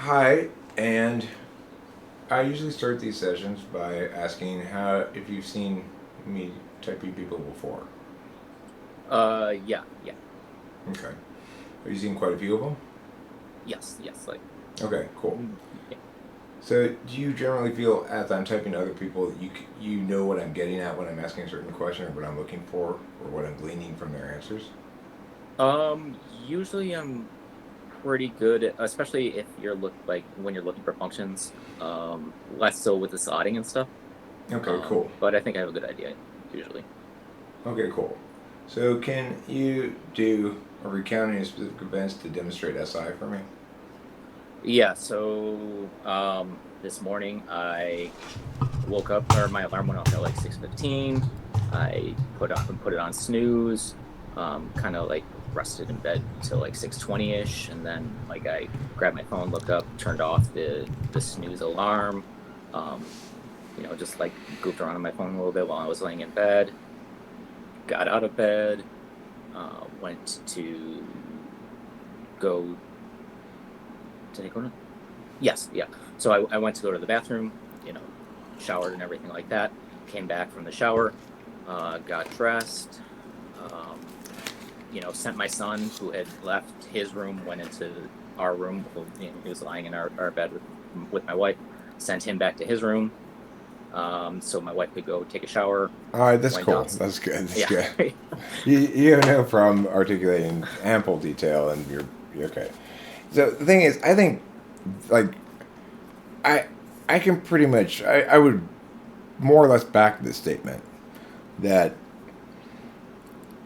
Hi, and I usually start these sessions by asking if you've seen me typing people before. Yeah. Okay. Have you seen quite a few of them? Yes, like, Okay, cool. yeah. So, do you generally feel as I'm typing to other people that you know what I'm getting at when I'm asking a certain question, or what I'm looking for, or what I'm gleaning from their answers? Usually I'm pretty good at, especially if you're when you're looking for functions, less so with the slotting and stuff. Okay, cool. But I think I have a good idea, usually. Okay, cool. So, can you do a recounting of specific events to demonstrate SI for me? Yeah, so, this morning I woke up, or my alarm went off at like 6:15. I put it on snooze, kind of like rested in bed till like 6:20ish, and then like I grabbed my phone, looked up, turned off the snooze alarm, um, just like goofed around on my phone a little bit while I was laying in bed. Got out of bed, went to go. Did I go to? Yes, yeah. So I went to go to the bathroom, you know, showered and everything like that. Came back from the shower, got dressed, um, sent my son, who had left his room, went into our room. He was lying in our bed with my wife. Sent him back to his room, so my wife could go take a shower. All right, that's Went cool. down. That's good. That's Yeah. good. You have no problem articulating ample detail, and you're okay. So the thing is, I think, like, I I can pretty much I would more or less back this statement that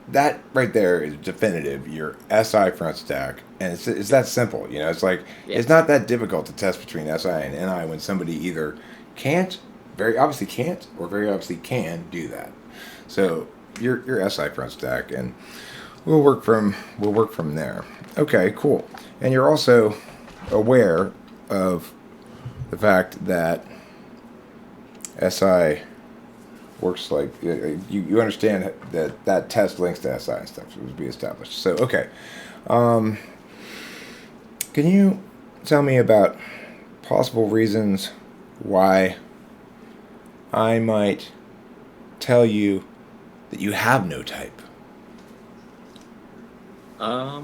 that right there is definitive. Your SI front stack, and it's that simple. It's like Yeah. it's not that difficult to test between SI and NI when somebody either can't, very obviously can't, or very obviously can do that. So your SI front stack, and we'll work from there. Okay, cool. And you're also aware of the fact that SI works like you understand that test links to SI and stuff would be established. So okay, um, can you tell me about possible reasons why I might tell you that you have no type?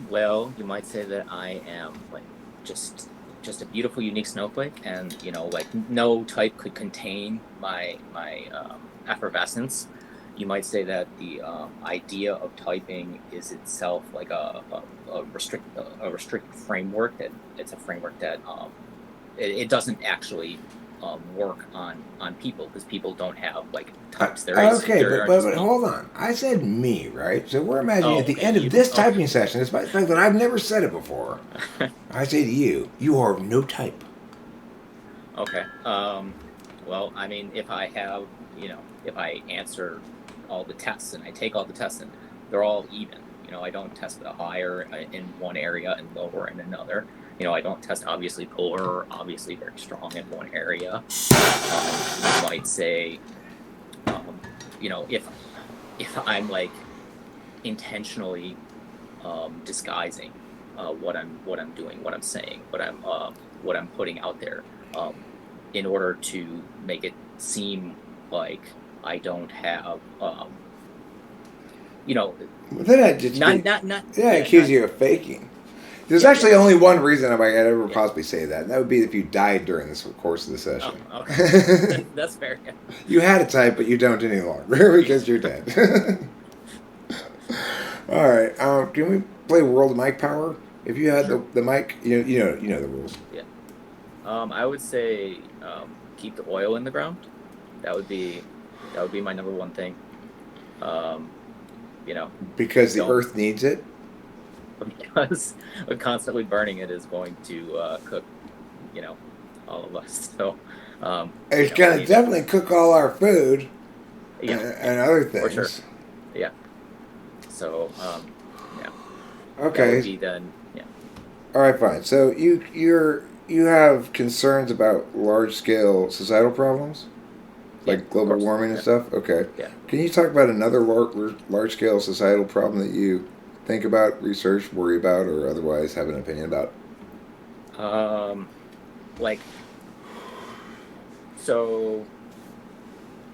Well, you might say that I am like just just a beautiful, unique snowflake, and like no type could contain my effervescence. You might say that the idea of typing is itself like a restrict framework, that it's a framework that it doesn't actually work on people, because people don't have like types. Okay, There but, are but just but hold on. I said me, right? So we're imagining at Oh, the okay, end of you, this okay. typing session, despite the fact that I've never said it before, I say to you, you are of no type. Okay. Well, I mean, if I answer all the tests and I take all the tests and they're all even. I don't test the higher in one area and lower in another. I don't test obviously poor or obviously very strong in one area. You might say, um, if I'm like intentionally disguising what I'm doing, what I'm saying, what I'm putting out there, in order to make it seem like I don't have, you know, Then I just not get, not not then I yeah, accuse not you of faking. There's yeah, yeah, actually only one reason I might ever yeah. possibly say that, and that would be if you died during this course of the Oh, session. okay, that's fair. Yeah. You had a type, but you don't any longer because you're dead. All right. Can we play World of Mic Power? If you had Sure. the mic, you know the rules. Yeah. I would say keep the oil in the ground. That would be that would be my number one thing. Um, you know, Because the don't Earth needs it. because constantly burning it is going to cook, you know, all of us. So, It's gonna leave it. definitely cook all our food Yeah, and yeah, other for sure. things. Yeah. So, yeah, that would Okay. be then. Yeah. All right. Fine. So you have concerns about large scale societal problems Yeah. like Of global course. warming and Yeah. stuff. Okay. Yeah. Can you talk about another large scale societal problem that you think about, research, worry about, or otherwise have an opinion about? Um. like, so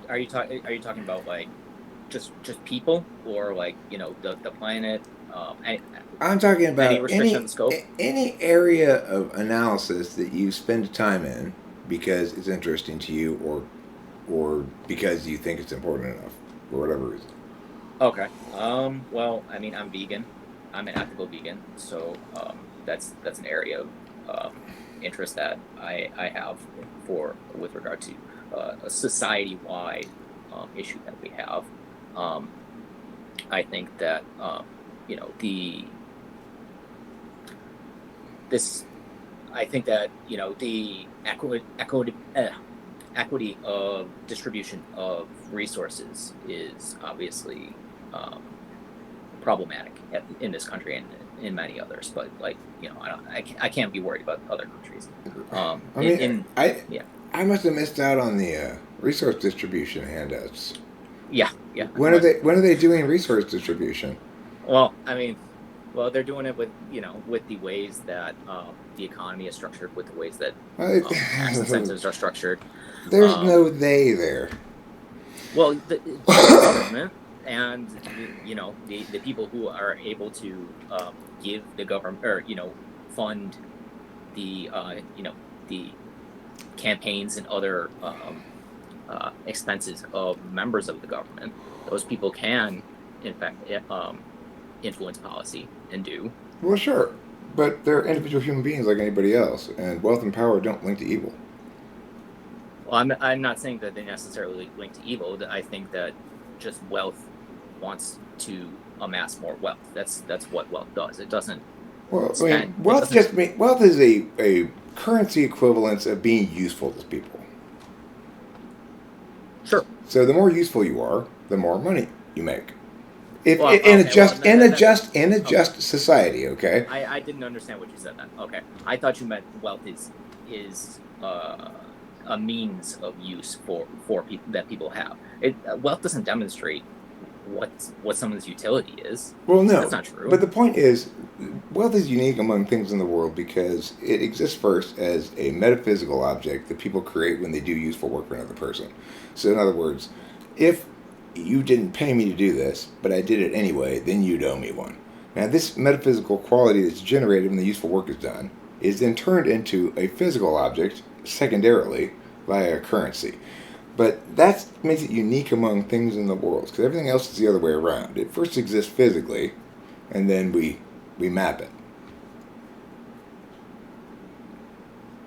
are you talking about like just people, or like, the planet, I'm talking any about restriction on the scope? any area of analysis that you spend time in because it's interesting to you, or because you think it's important enough, for whatever reason. Okay. Well, I mean, I'm vegan. I'm an ethical vegan, so that's an area of interest that I have for with regard to a society wide issue that we have. Um, I think that the this I think that the equity of distribution of resources is obviously um, problematic in this country and in many others. But like, I can't be worried about other countries. I mean, I Yeah, I must have missed out on the resource distribution handouts. yeah, yeah. But When are they doing resource distribution? well, I mean, well, they're doing it with with the ways that the economy is structured, with the ways that Well, tax incentives are structured. there's Um, no they there. Well, the government and the people who are able to give the government, or fund the the campaigns and other expenses of members of the government. Those people can, in fact, influence policy and do. Well, sure, but they're individual human beings like anybody else, and wealth and power don't link to evil. Well, I'm not saying that they necessarily link to evil. I think that just wealth wants to amass more wealth. That's what wealth does. It doesn't Well, I mean, spend. It doesn't. wealth is a currency equivalence of being useful to people. Sure. So the more useful you are, the more money you make. If Well, in a okay. Well, just in a that just in a okay. just society, okay. I didn't understand what you said then. Okay, I thought you meant wealth is a means of use for people that people have. Wealth doesn't demonstrate what someone's utility is. Well, That's no, not true. but the point is, wealth is unique among things in the world because it exists first as a metaphysical object that people create when they do useful work for another person. So, in other words, if you didn't pay me to do this, but I did it anyway, then you'd owe me one. Now, this metaphysical quality that's generated when the useful work is done is then turned into a physical object secondarily via a currency. But that makes it unique among things in the world because everything else is the other way around. It first exists physically, and then we map it.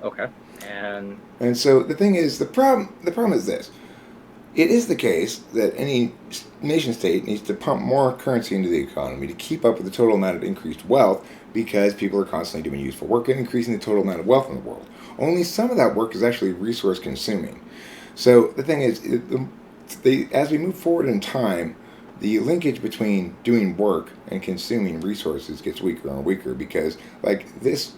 Okay, and And so the thing is, the problem is this: it is the case that any nation state needs to pump more currency into the economy to keep up with the total amount of increased wealth because people are constantly doing useful work and increasing the total amount of wealth in the world. Only some of that work is actually resource consuming. So the thing is, as we move forward in time, the linkage between doing work and consuming resources gets weaker and weaker because, like this,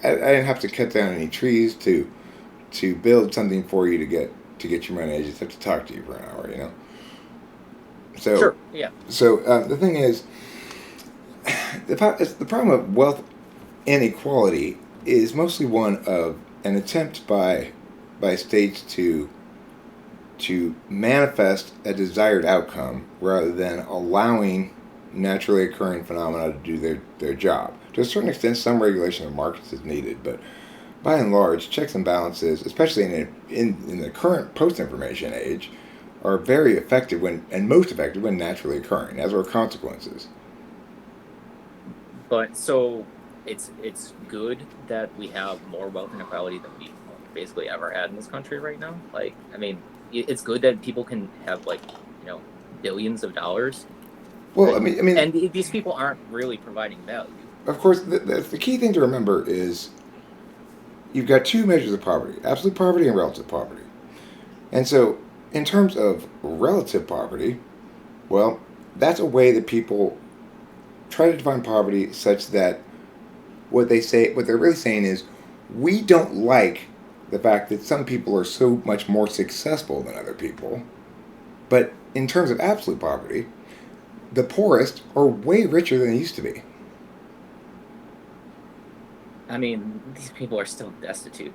I didn't have to cut down any trees to build something for you to get your money. I just have to talk to you for an hour, you know. So, sure, yeah, the thing is, the problem of wealth inequality is mostly one of an attempt by states to manifest a desired outcome rather than allowing naturally occurring phenomena to do their job. To a certain extent, some regulation of markets is needed, but by and large, checks and balances, especially in the current post-information age, are very effective and most effective when naturally occurring, as are consequences. but so it's good that we have more wealth inequality than we basically ever had in this country right now. Like, I mean, it's good that people can have like you know billions of dollars, Well, and I mean, these people aren't really providing value. of course, the key thing to remember is you've got two measures of poverty: absolute poverty and relative poverty. And so, in terms of relative poverty, well, that's a way that people try to define poverty such that what they're really saying is, we don't like the fact that some people are so much more successful than other people. But in terms of absolute poverty, the poorest are way richer than they used to be. I mean, these people are still destitute.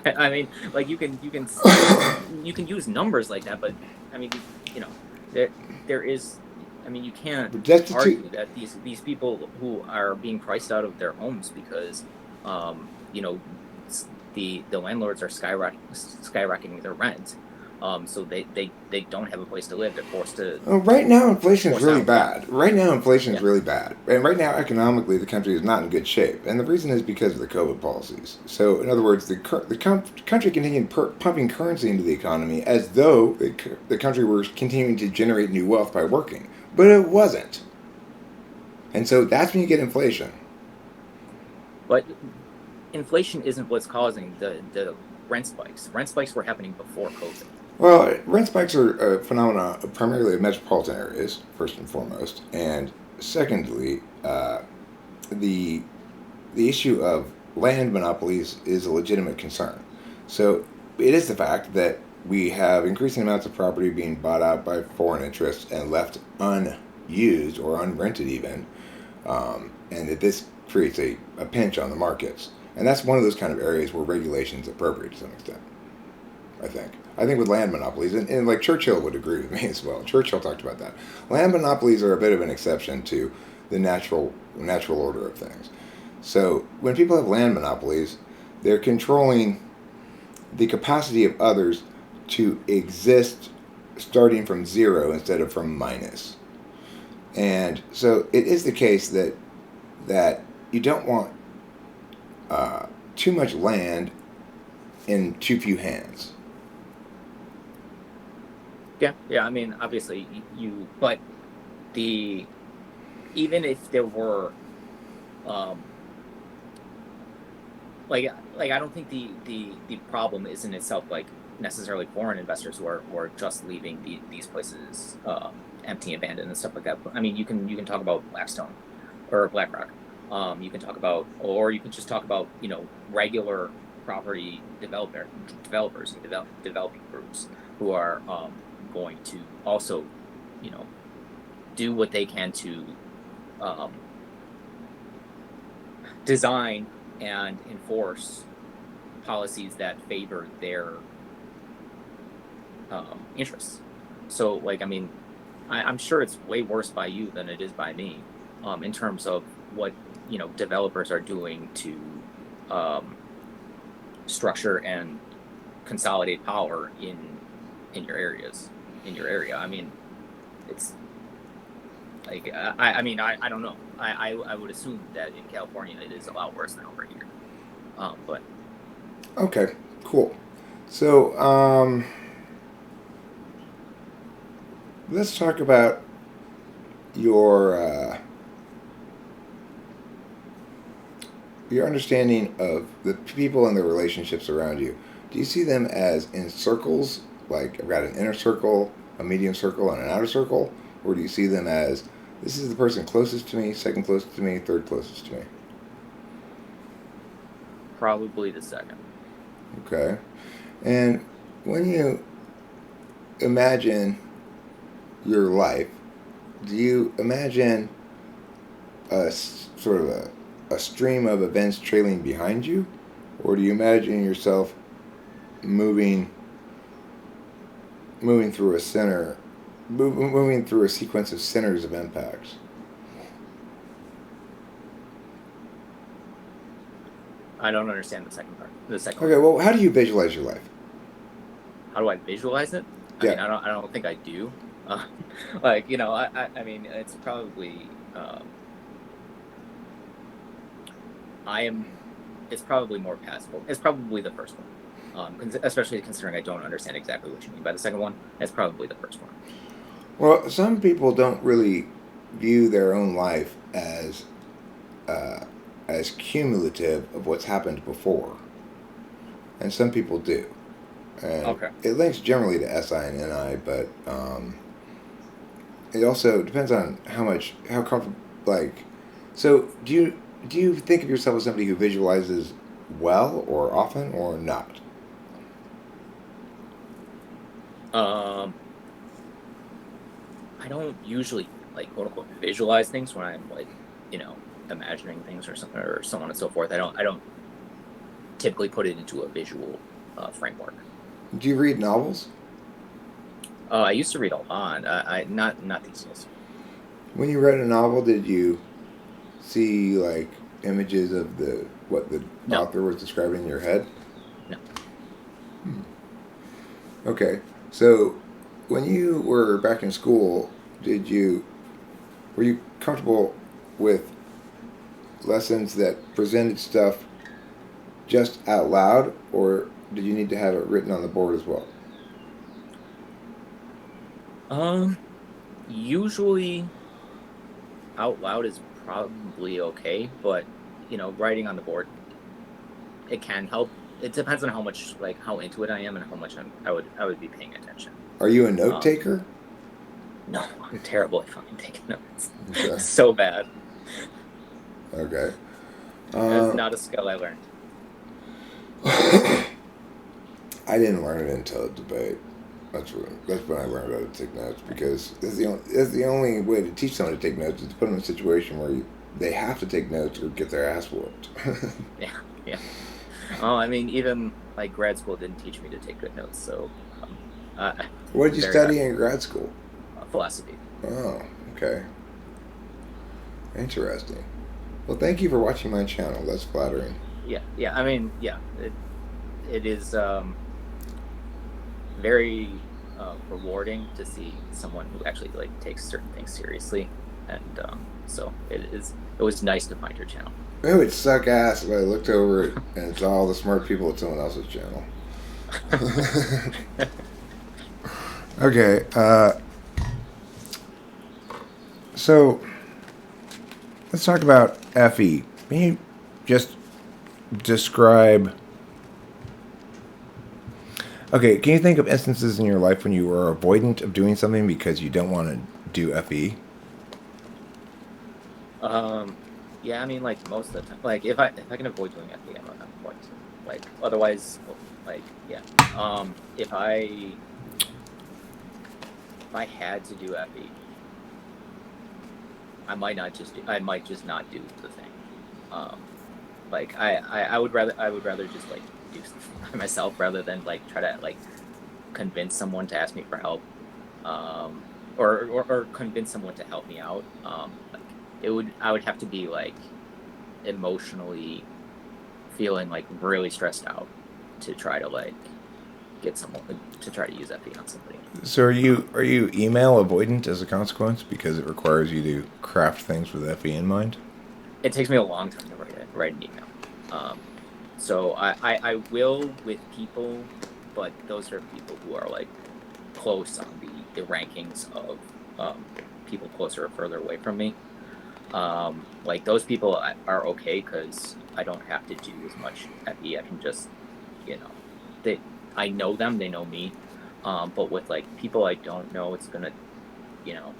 I mean, like you can use numbers like that, but I mean, you know, there there is. I mean, you can't Destitute. argue that these people who are being priced out of their homes because, you know, the landlords are skyrocketing their rent, so they don't have a place to live. They're forced to Right now, inflation is forced really out. bad. Right now, inflation is Yeah. really bad. And right now, economically, the country is not in good shape. And the reason is because of the COVID policies. So, in other words, country continued pumping currency into the economy as though the country were continuing to generate new wealth by working. But it wasn't. And so that's when you get inflation. But inflation isn't what's causing the rent spikes. Rent spikes were happening before COVID. Well, rent spikes are a phenomena primarily of metropolitan areas, first and foremost. And secondly, the the issue of land monopolies is a legitimate concern. So it is the fact that we have increasing amounts of property being bought out by foreign interests and left unused or unrented even, and that this creates a pinch on the markets. And that's one of those kind of areas where regulation is appropriate to some extent, I think. I think with land monopolies, and like Churchill would agree with me as well. Churchill talked about that. Land monopolies are a bit of an exception to the natural order of things. So when people have land monopolies, they're controlling the capacity of others to exist starting from zero instead of from minus. And so it is the case that you don't want too much land in too few hands. Yeah, yeah. I mean, obviously, but the even if there were, um, like I don't think the problem is in itself like necessarily foreign investors who are just leaving these places empty, abandoned, and stuff like that. But, I mean, you can talk about Blackstone or BlackRock. You can talk about, or you can just talk about regular property developers and developing groups who are going to also you know do what they can to um, design and enforce policies that favor their interests. So, like, I mean, I'm sure it's way worse by you than it is by me, in terms of what developers are doing to um, structure and consolidate power in your area. I mean, it's like I mean I don't know. I would assume that in California it is a lot worse than over here. But Okay, cool. So let's talk about your your understanding of the people and the relationships around you. Do you see them as in circles, like I've got an inner circle, a medium circle, and an outer circle? Or do you see them as this is the person closest to me, second closest to me, third closest to me? probably the second. Okay. And when you imagine your life, do you imagine sort of a stream of events trailing behind you? Or do you imagine yourself moving moving through a center, moving through a sequence of centers of impacts? I don't understand the second part. The second one. Okay, well, how do you visualize your life? How do I visualize it? I mean, Yeah. I don't think I do. Uh, I mean, it's probably I am. It's probably more passable. It's probably the first one. Especially considering I don't understand exactly what you mean by the second one. It's probably the first one. Well, some people don't really view their own life uh, as cumulative of what's happened before, and some people do. And Okay. it links generally to SI and NI, but it also depends on how comfortable. Like, so do you think of yourself as somebody who visualizes well or often or not? Um, I don't usually like quote unquote visualize things when I'm like, imagining things or something or so on and so forth. I don't typically put it into a visual framework. Do you read novels? I used to read a lot. I not these days. When you read a novel, did you see like images of the what the No, author was describing in your head? no. Hmm. Okay, so when you were back in school, did you were you comfortable with lessons that presented stuff just out loud, or did you need to have it written on the board as well? Um, Usually out loud is probably okay, but writing on the board, it can help. It depends on how much, like, how into it I am and how much I would be paying attention. Are you a note Um, taker? no, I'm terrible at fucking taking notes. Okay. So bad. Okay. That's Uh, not a skill I learned. I didn't learn it until the debate. That's when I learned how to take notes because that's the only way to teach someone to take notes is to put them in a situation where they have to take notes or get their ass whooped. Yeah, yeah. Oh, I mean, even like grad school didn't teach me to take good notes, so What did I'm you very study happy. in grad school? Philosophy. Oh, okay. Interesting. Well, thank you for watching my channel. That's flattering. Yeah, yeah. I mean, yeah. It is very rewarding to see someone who actually like takes certain things seriously, and so it was nice to find your channel. It would suck ass if I looked over it and saw all the smart people at someone else's channel. Okay, so let's talk about FE. Can you just describe? Okay, can you think of instances in your life when you were avoidant of doing something because you don't want to do FE? um, yeah, I mean, like most of the time, like if I can avoid doing FE, I'm going to. Like otherwise, like yeah. If I had to do FE, I might just not do the thing. Um, like I would rather just like do something by myself rather than like try to like convince someone to ask me for help, or convince someone to help me out. Like I would have to be like emotionally feeling like really stressed out to try to like get someone to try to use FE on somebody. So are you email avoidant as a consequence because it requires you to craft things with FE in mind? It takes me a long time to write an email. Um, so I will with people, but those are people who are like close on the rankings of people closer or further away from me. Like those people are okay because I don't have to do as much FE. I can just, you know, they I know them, they know me. But with like people I don't know, it's gonna, you know,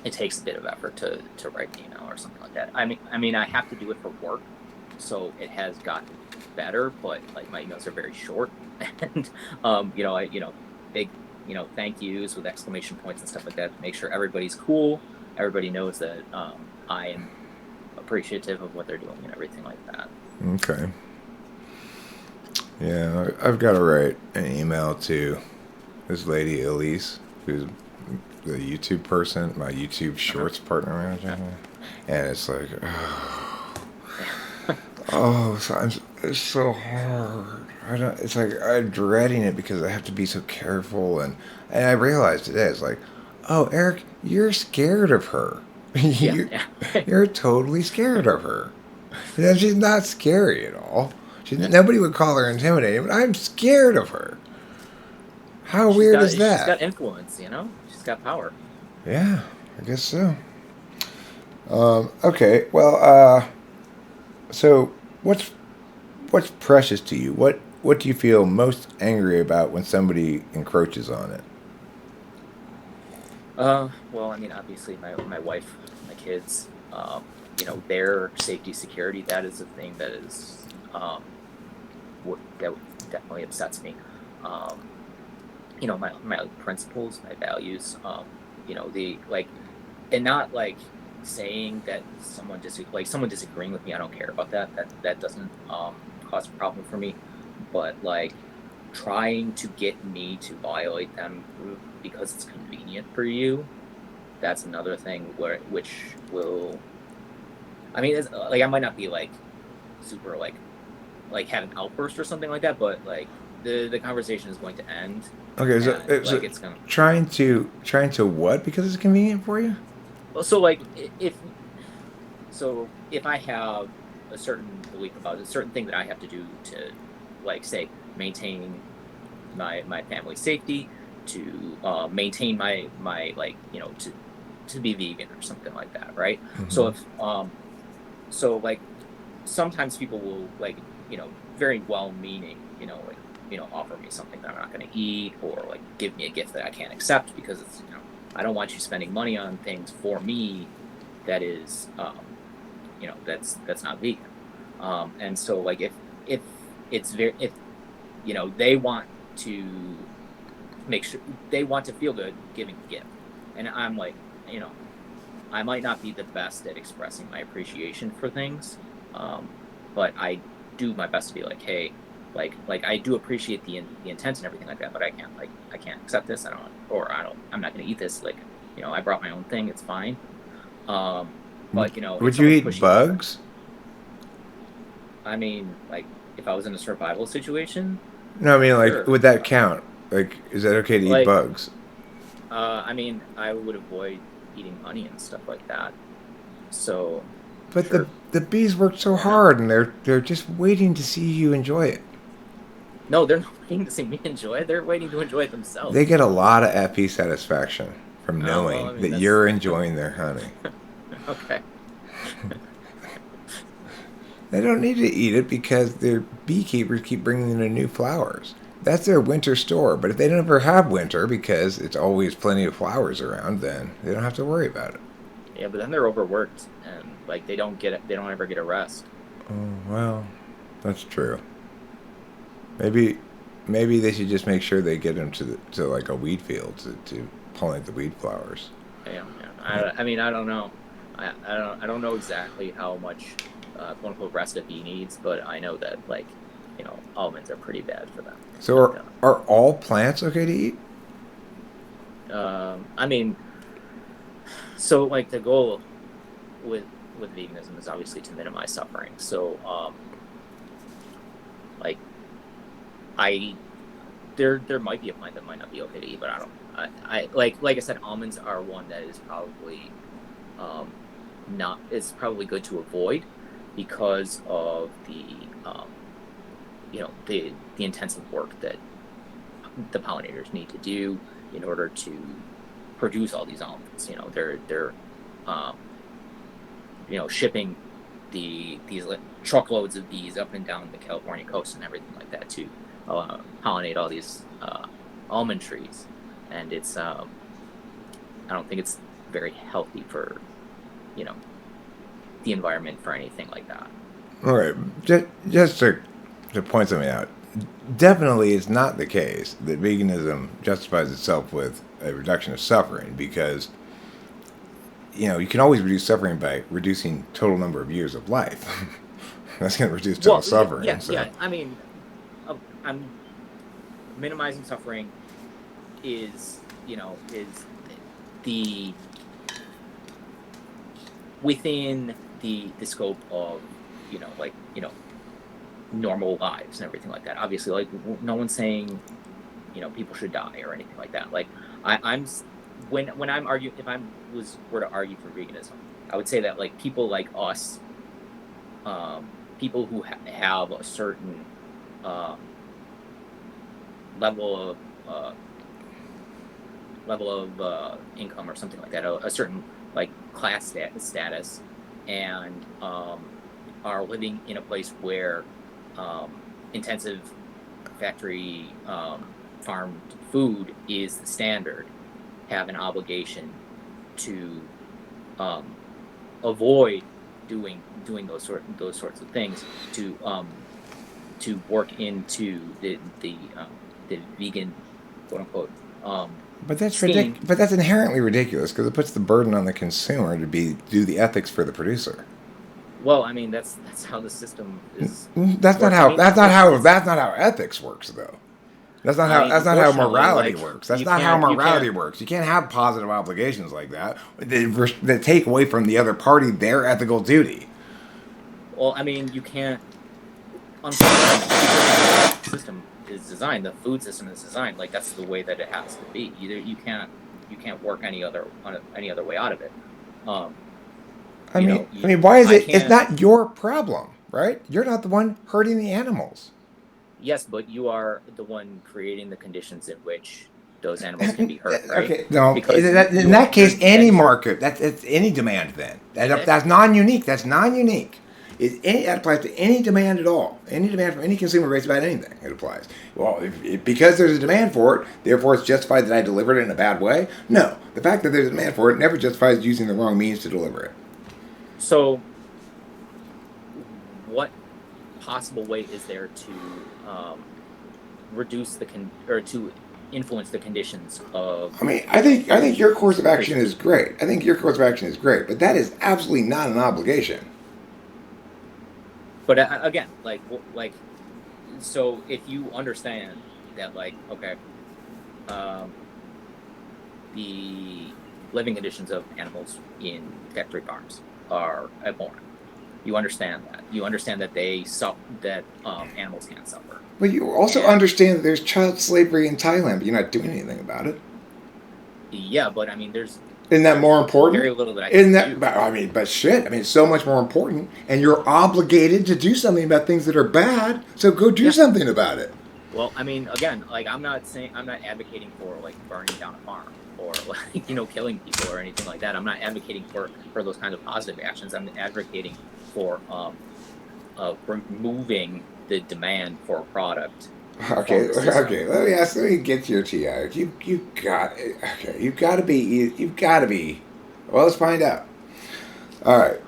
it takes a bit of effort to write an email or something like that. I mean, I have to do it for work, so it has gotten better. But like my emails are very short, and big thank yous with exclamation points and stuff like that to make sure everybody's cool. Everybody knows that I am appreciative of what they're doing and everything like that. Okay. Yeah, I've got to write an email to this lady Elise, who's the YouTube person, my YouTube Uh-huh. Shorts partner manager, Yeah. and it's like, Yeah. sometimes it's so hard. I don't. It's like I'm dreading it because I have to be so careful, and I realized today it's like, oh, Eric, you're scared of her. Yeah. you Yeah. you're totally scared of her. She's not scary at all. Yeah. Nobody would call her intimidating, but I'm scared of her. How weird is She's that? got influence, she's got power. Yeah, I guess so. Okay, well, so what's precious to you? What do you feel most angry about when somebody encroaches on it? Well, I mean, obviously, my wife, my kids, their safety, security. That is a thing that is that definitely upsets me. Um, my principles, my values. The like, and not like saying that someone disagreeing with me. I don't care about that. That doesn't cause a problem for me. But like trying to get me to violate them because it's convenient for you, that's another thing which will. I mean, it's, like I might not be like super like have an outburst or something like that, but like the conversation is going to end, Okay, so, and so like it's gonna. trying to what? Because it's convenient for you? Well, so like if I have a certain belief about a certain thing that I have to do to, like, say, maintain my family's safety, to maintain my like to be vegan or something like that, right? Mm-hmm. So if so like sometimes people will like very well meaning like offer me something that I'm not going to eat, or like give me a gift that I can't accept because it's I don't want you spending money on things for me that is that's not vegan. And so like if it's very if they want to make sure they want to feel good giving a gift, and I'm like you know I might not be the best at expressing my appreciation for things, um, but I do my best to be like, hey, like I do appreciate the intent and everything like that, but I can't accept this. I'm not going to eat this. Like I brought my own thing. It's fine. Um, but if Would you someone's eat pushing me, bugs? I mean, like if I was in a survival situation, No, I mean, like, sure. would that count? Like, is that okay to eat Like bugs? I mean, I would avoid eating honey and stuff like that. So But the sure, the bees work so why not? hard, and they're just waiting to see you enjoy it. No, they're not waiting to see me enjoy it. They're waiting to enjoy it They themselves. get a lot of FP satisfaction from Oh well, knowing I mean that that's you're enjoying their honey. okay. They don't need to eat it because their beekeepers keep bringing in new flowers. That's their winter store. But if they never have winter because it's always plenty of flowers around, then they don't have to worry about it. Yeah, but then they're overworked and like they don't get it. They don't ever get a rest. Oh, well, that's true. Maybe maybe they should just make sure they get them to like a wheat field to pollinate the wheat flowers. Yeah, yeah. I mean, I don't know. I don't know exactly how much quote unquote rest a bee needs, but I know that like almonds are pretty bad for them. So And are all plants okay to eat? I mean, so like the goal with veganism is obviously to minimize suffering. So like I there might be a plant that might not be okay to eat, but I don't. Like I said, almonds are one that is probably um, not. It's probably good to avoid because of um, the intensive work that the pollinators need to do in order to produce all these almonds. They're um, shipping these truckloads of bees up and down the California coast and everything like that to pollinate all these almond trees, and it's I don't think it's very healthy for you know the environment for anything like that. All right, just to point something out, definitely it's not the case that veganism justifies itself with a reduction of suffering because you can always reduce suffering by reducing total number of years of life. That's going to reduce total Well, yeah, suffering. yeah, So, yeah. I mean, I'm minimizing suffering is the within the scope of like normal lives and everything like that. Obviously, like no one's saying people should die or anything like that. Like I'm when I'm arguing, if I were to argue for veganism, I would say that like people like us, people who have a certain um, level of uh, income or something like that, a certain like class status, and are living in a place where intensive factory farmed food is the standard, have an obligation to um, avoid doing those sorts of things to work into the vegan quote unquote but that's scheme. But that's inherently ridiculous because it puts the burden on the consumer to do the ethics for the producer. Well, I mean, that's how the system is That's not works. I how. mean, That's not how ethics works, though. I mean, That's not how unfortunately, morality like works. That's not how you morality can't. works. You can't have positive obligations like that that take away from the other party their ethical duty. Well, I mean, you can't. Unfortunately, because of the way the system is designed, the food system is designed. Like that's the way that it has to be. You can't work any other way out of it. Um, you know, I mean, why is I it? It's can't. not your problem, right? You're not the one hurting the animals. Yes, but you are the one creating the conditions in which those animals can be hurt, right? Okay, no. Because In that case, any then you're market. That's it's any demand. Then that that's non-unique. That's non-unique. That applies to any demand at all. Any demand from any consumer base about anything. It applies. Well, because there's a demand for it, therefore it's justified that I delivered it in a bad way. No, the fact that there's a demand for it never justifies using the wrong means to deliver it. so. What possible way is there to reduce or to influence the conditions of I mean, I think your course of action is great. I think your course of action is great, but that is absolutely not an obligation. but again like so if you understand that like okay um, the living conditions of animals in factory farms are abhorrent, you understand that they suffer, that animals can suffer, But you also and understand that there's child slavery in Thailand, but you're not doing anything about it. yeah, but I mean Isn't that there's more important? very little that I Isn't can that? do. I mean, but shit. I mean, it's so much more important, and you're obligated to do something about things that are bad. So go do Yeah. something about it. Well, I mean, again, like I'm not advocating for like burning down a farm or like killing people or anything like that. I'm not advocating for those kinds of positive actions. I'm advocating for removing the demand for a product from Okay, the system. okay. Let me get to your TI. You got okay. You've got to be. You've got to be. Well, let's find out. All right.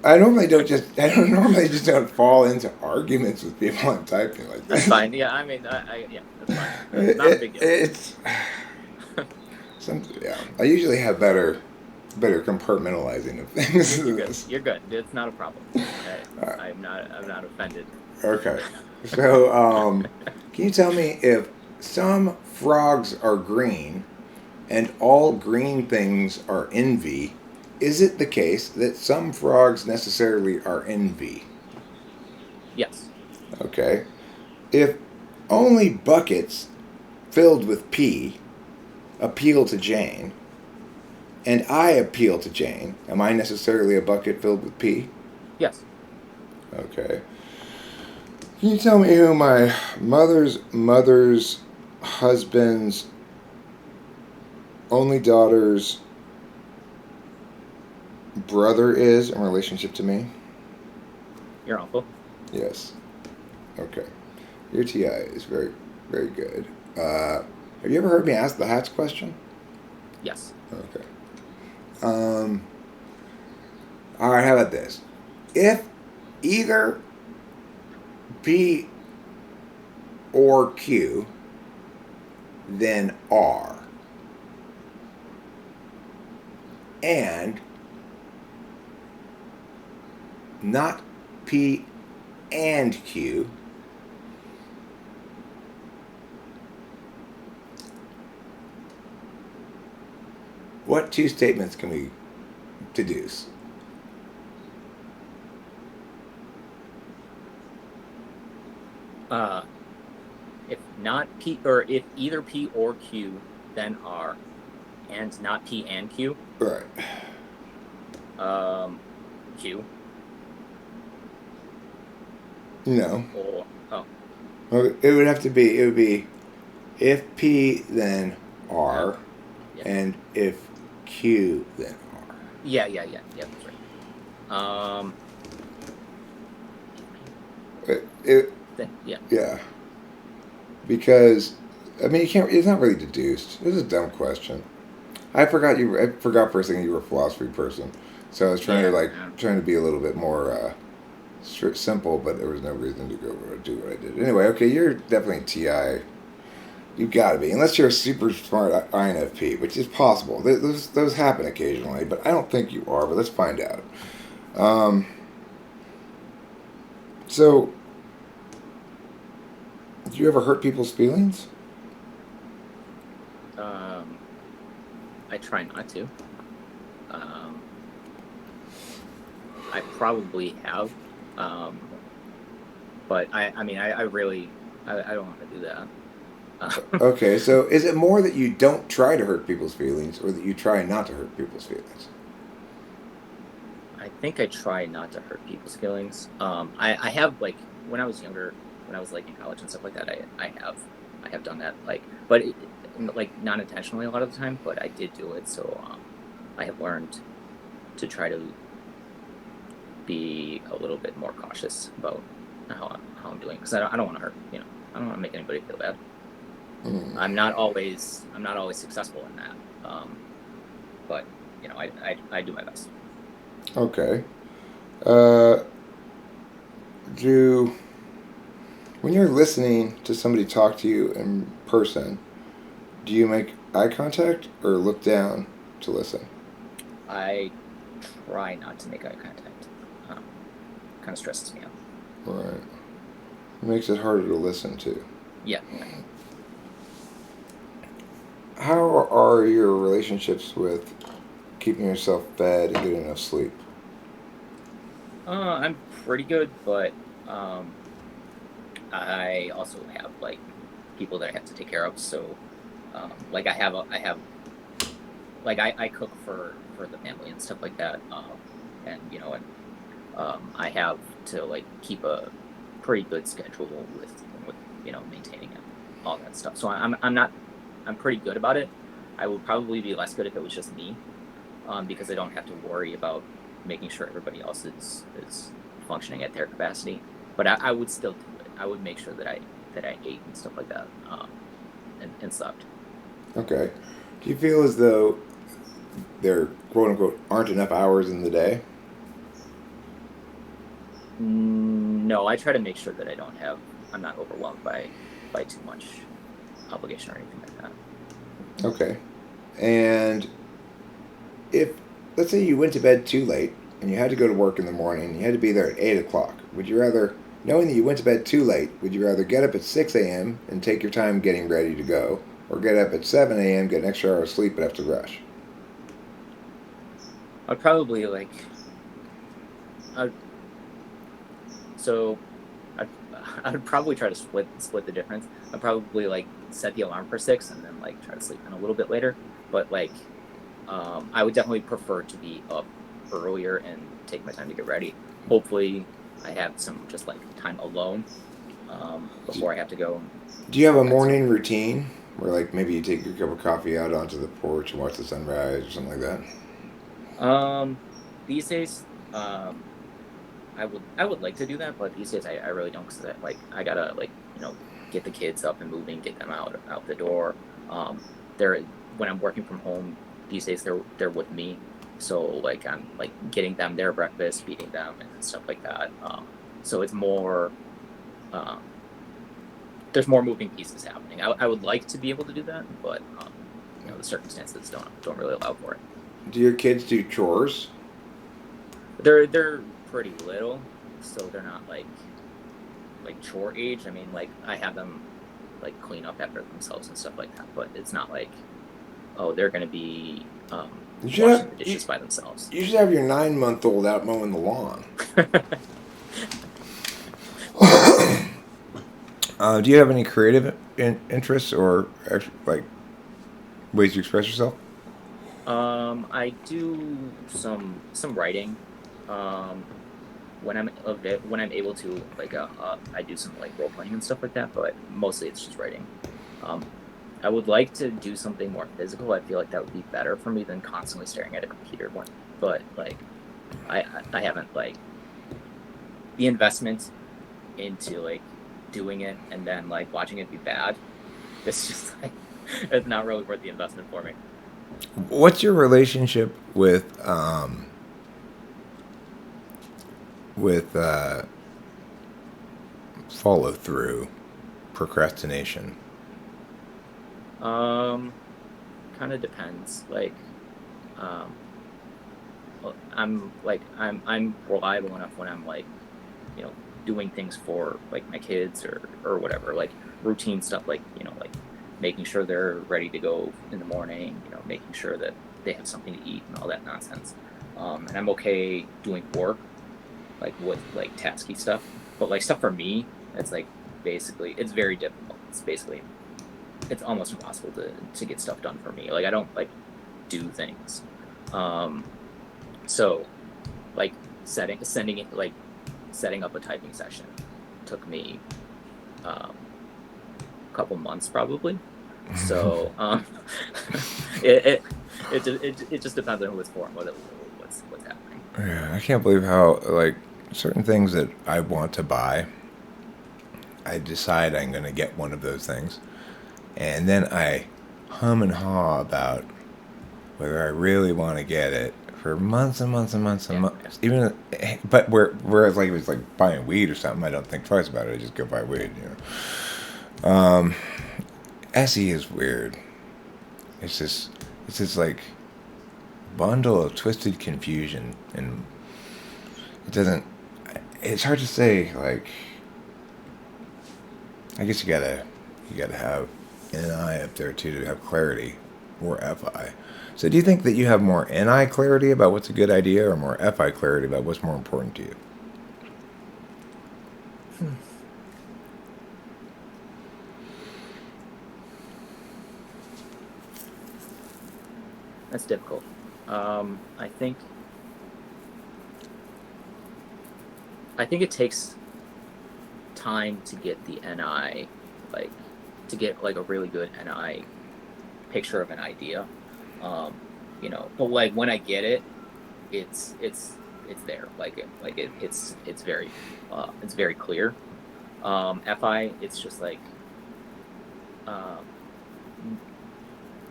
I normally don't just. I don't normally just don't fall into arguments with people I'm typing like That's this. fine. Yeah, I mean, yeah, that's fine. Not a big deal. It's yeah. I usually have better compartmentalizing of things You're than good. this. You're good. It's not a problem. All right. I'm not offended. Okay. So, can you tell me if some frogs are green and all green things are envy? Is it the case that some frogs necessarily are envy? Yes. Okay. If only buckets filled with pee appeal to Jane, and I appeal to Jane, am I necessarily a bucket filled with pee? Yes. Okay. Can you tell me who my mother's husband's only daughter's brother is in relationship to me? Your uncle. Yes. Okay. Your TI is very, very good. Have you ever heard me ask the hats question? Yes. Okay. Um, all right, how about this? If either P or Q, then R. And not P and Q. What two statements can we deduce? Uh, if not P, or if either P or Q, then R, and not P and Q. Right. Q No. or oh Well, it would have to be. It would be if P then R, yeah and if Q then R. yeah that's right. Yeah. Yeah. Because I mean, you can't. It's not really deduced. This is a dumb question. I forgot you. I forgot for a second you were a philosophy person. So I was trying to Yeah. trying to be a little bit more simple, but there was no reason to go do what I did. Anyway, okay, you're definitely TI. You got to be, unless you're a super smart INFP, which is possible. Those happen occasionally, but I don't think you are. But let's find out. Um, So, do you ever hurt people's feelings? Um, I try not to. Um, I probably have, um, but I mean, I really, I don't want to do that. Okay, so is it more that you don't try to hurt people's feelings, or that you try not to hurt people's feelings? I think I try not to hurt people's feelings. I have like when I was younger, when I was like in college and stuff like that, I have done that like, but like not intentionally a lot of the time, but I did do it. So I have learned to try to be a little bit more cautious about how I'm doing because I don't want to hurt, you know, I don't want to make anybody feel bad. Hmm. I'm not always successful in that. But you know, I do my best. Okay. Uh, do when you're listening to somebody talk to you in person, do you make eye contact or look down to listen? I try not to make eye contact. Um, Kind of stresses me out. Right. It makes it harder to listen to. Yeah, yeah. How are your relationships with keeping yourself fed and getting enough sleep? I'm pretty good, but um, I also have like people that I have to take care of. So, like I have like I cook for the family and stuff like that. And you know, and I have to like keep a pretty good schedule with you know maintaining it, all that stuff. So I'm not I'm pretty good about it. I would probably be less good if it was just me, because I don't have to worry about making sure everybody else is functioning at their capacity. But I would still do it. I would make sure that I ate and stuff like that, and slept. Okay. Do you feel as though there, quote unquote, aren't enough hours in the day? No, I try to make sure that I'm not overwhelmed by too much obligation or anything like that. Okay. And if, let's say you went to bed too late and you had to go to work in the morning, and you had to be there at 8 o'clock, would you rather, knowing that you went to bed too late, would you rather get up at 6 a.m. and take your time getting ready to go, or get up at 7 a.m., get an extra hour of sleep, but have to rush? I'd probably like I so I'd I'd probably try to split the difference. I'd probably like set the alarm for 6 and then like try to sleep in a little bit later. But like I would definitely prefer to be up earlier and take my time to get ready. Hopefully I have some just like time alone Do, before I have to go do you have all a that stuff. morning routine where, like, maybe you take your cup of coffee out onto the porch and watch the sunrise or something like that? Um these days I would like to do that, but these days I really don't because like I gotta like you know get the kids up and moving, get them out the door. They're when I'm working from home these days they're with me, so like I'm like getting them their breakfast, feeding them, and stuff like that. So it's more um, there's more moving pieces happening. I would like to be able to do that, but you know the circumstances don't really allow for it. Do your kids do chores? They're pretty little, so they're not like chore age. I mean, like I have them like clean up after themselves and stuff like that, but it's not like oh they're gonna be You should washing have, the dishes by themselves. you should have your 9 month old out mowing the lawn. Do you have any creative interests or like ways to express yourself? I do some writing. Um, when I'm able to like I do some like role playing and stuff like that, but mostly it's just writing. Um, I would like to do something more physical. I feel like that would be better for me than constantly staring at a computer one. But like I haven't like the investment into like doing it and then like watching it be bad. It's just like it's not really worth the investment for me. What's your relationship with follow through, procrastination? Um, Kind of depends. Like, um, I'm reliable enough when I'm like, you know, doing things for like my kids or whatever, like routine stuff, like like making sure they're ready to go in the morning, making sure that they have something to eat and all that nonsense. And I'm okay doing work like with like tasky stuff, but like stuff for me, it's like basically it's very difficult. It's almost impossible to get stuff done for me. Like I don't like do things. Um, so like setting up a typing session took me a couple months probably. So it, it it just depends on who it's for and what's happening. Yeah, I can't believe how like certain things that I want to buy, I decide I'm going to get one of those things, and then I hum and haw about whether I really want to get it for months and months and months and Yeah, months. Even, but whereas like if it's like buying weed or something, I don't think twice about it. I just go buy weed. SE is weird. It's this like bundle of twisted confusion, and it doesn't. It's hard to say. Like, I guess you gotta have NI up there too to have clarity, or FI. So, do you think that you have more NI clarity about what's a good idea, or more FI clarity about what's more important to you? yeah. That's difficult. I think it takes time to get the NI, like to get like a really good NI picture of an idea. Um, but like when I get it, it's there. It's very clear. FI, it's just like um,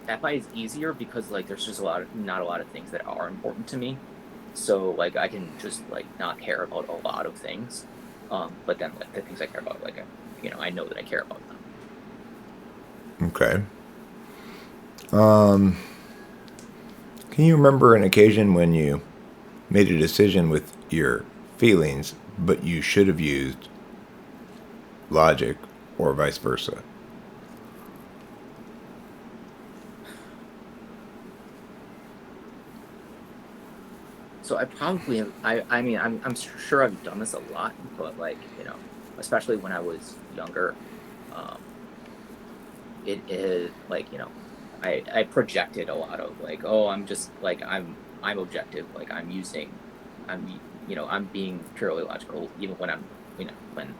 FI is easier because like there's just not a lot of things that are important to me. So like I can just like not care about a lot of things. But then like the things I care about, like I know that I care about them. Okay. Um, can you remember an occasion when you made a decision with your feelings, but you should have used logic, or vice versa? So I probably have, I mean I'm sure I've done this a lot, but like especially when I was younger, um, it is like I projected a lot of like, oh, I'm just like I'm objective, like I'm I'm being purely logical, even when I'm when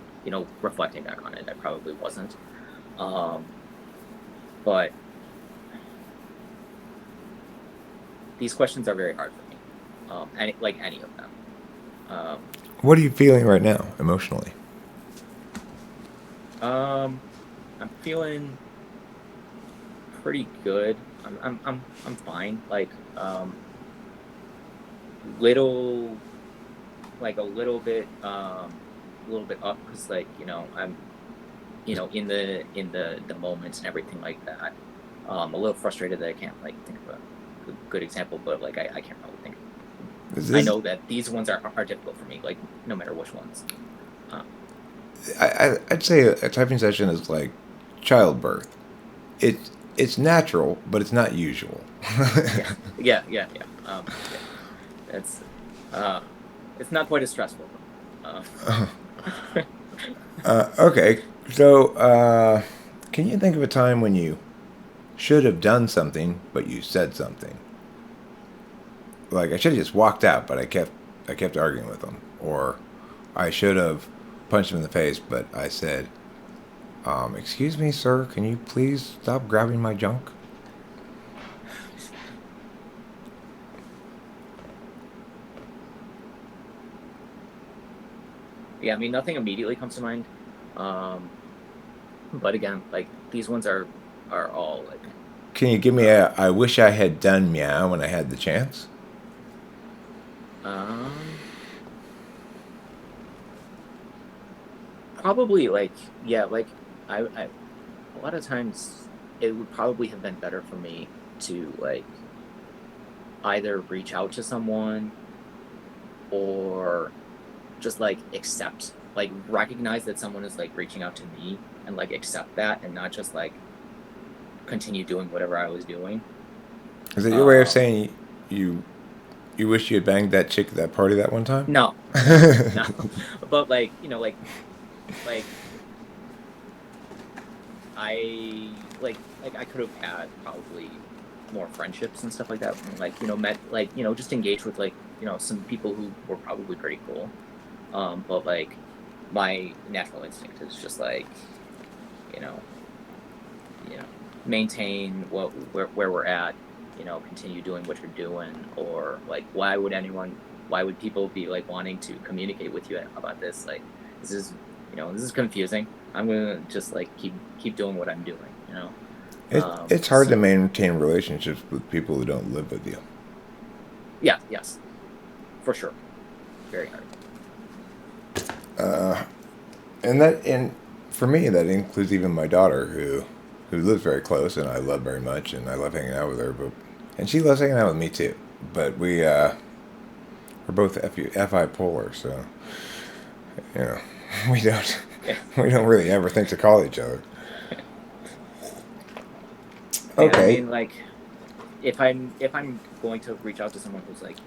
reflecting back on it, I probably wasn't. Um, but these questions are very hard for me. Any of them. Um, What are you feeling right now, emotionally? um, I'm feeling pretty good. I'm fine. Like little a little bit up because like I'm in the moment and everything like that. A little frustrated that I can't like think of a good example, but like I can't really think. Is I this? know that these ones are difficult for me, like no matter which ones. Um, I'd say a typing session is like childbirth. It's natural, but it's not usual. yeah, yeah. Yeah. It's uh, it's not quite as stressful though. Okay, so can you think of a time when you should have done something, but you said something? Like I should have just walked out, but I kept arguing with them, or I should have punched him in the face, but I said, "Excuse me, sir, can you please stop grabbing my junk?" Yeah, I mean nothing immediately comes to mind. Um, but again, like these ones are all like Can you give me uh, a I wish I had done meow when I had the chance? um probably like yeah like I a lot of times it would probably have been better for me to like either reach out to someone or just like accept like recognize that someone is like reaching out to me and like accept that and not just like continue doing whatever I was doing. Is it your way of saying you you wish you had banged that chick at that party that one time? No, no, no. But like, like like I could have had probably more friendships and stuff like that. And, like, met like, just engage with like, some people who were probably pretty cool. But like my natural instinct is just like, you know, maintain where we're at, continue doing what you're doing, or like why would people be like wanting to communicate with you about this? Like this is this is confusing. I'm gonna just like keep doing what I'm doing. It's hard to maintain relationships with people who don't live with you. Yeah, yes, for sure, very hard. And for me that includes even my daughter who lives very close and I love very much and I love hanging out with her, and she loves hanging out with me too. But we're both FI polar, so we don't we don't really ever think to call each other. Okay. I mean, like, if I'm going to reach out to someone who's like,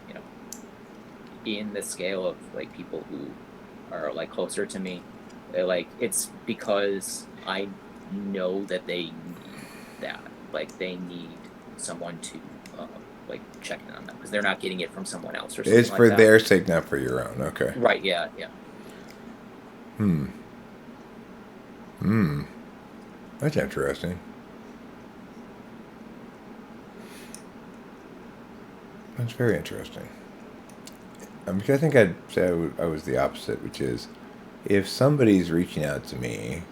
in the scale of like people who are like closer to me, like it's because I know that they need that. Like they need someone to like check in on them because they're not getting it from someone else or something. It's for their sake, not for your own. Okay. Right. Yeah. Yeah. That's interesting. That's very interesting. Because I think I'd say I was the opposite, which is if somebody's reaching out to me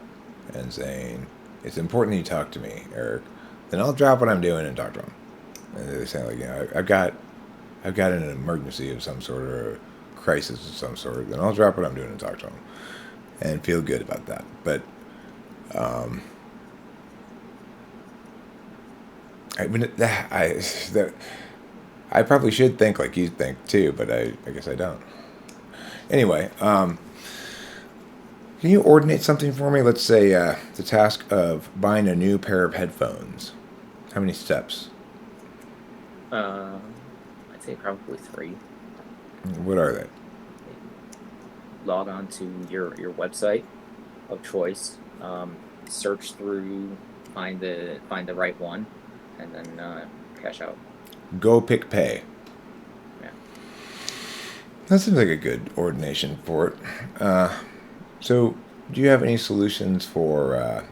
and saying, it's important that you talk to me, Eric, then I'll drop what I'm doing and talk to them. And they say, like, I've got an emergency of some sort or a crisis of some sort, then I'll drop what I'm doing and talk to them and feel good about that. But I probably should think like you think too, but I guess I don't. Anyway, can you ordinate something for me? Let's say the task of buying a new pair of headphones. How many steps? I'd say probably 3. What are they? Log on to your website of choice, search through, find the right one, and then cash out. Go pick pay. Yeah. That seems like a good ordination for it. So, do you have any solutions for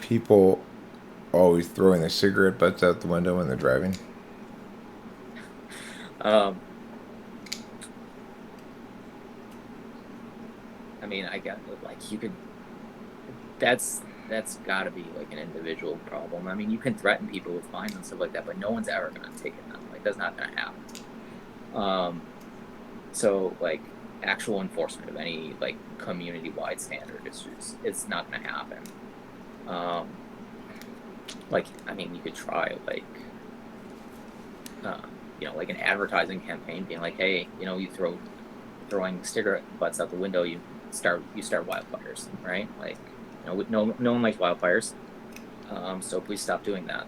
people always throwing their cigarette butts out the window when they're driving? I mean, I got like you could. That's got to be like an individual problem. I mean, you can threaten people with fines and stuff like that, but no one's ever gonna take it down. Like that's not gonna happen. So like actual enforcement of any like community-wide standard is just it's not gonna happen. Like I mean, you could try like like an advertising campaign, being like, hey, you throwing cigarette butts out the window, you start wildfires, right? Like, no one likes wildfires, so please stop doing that.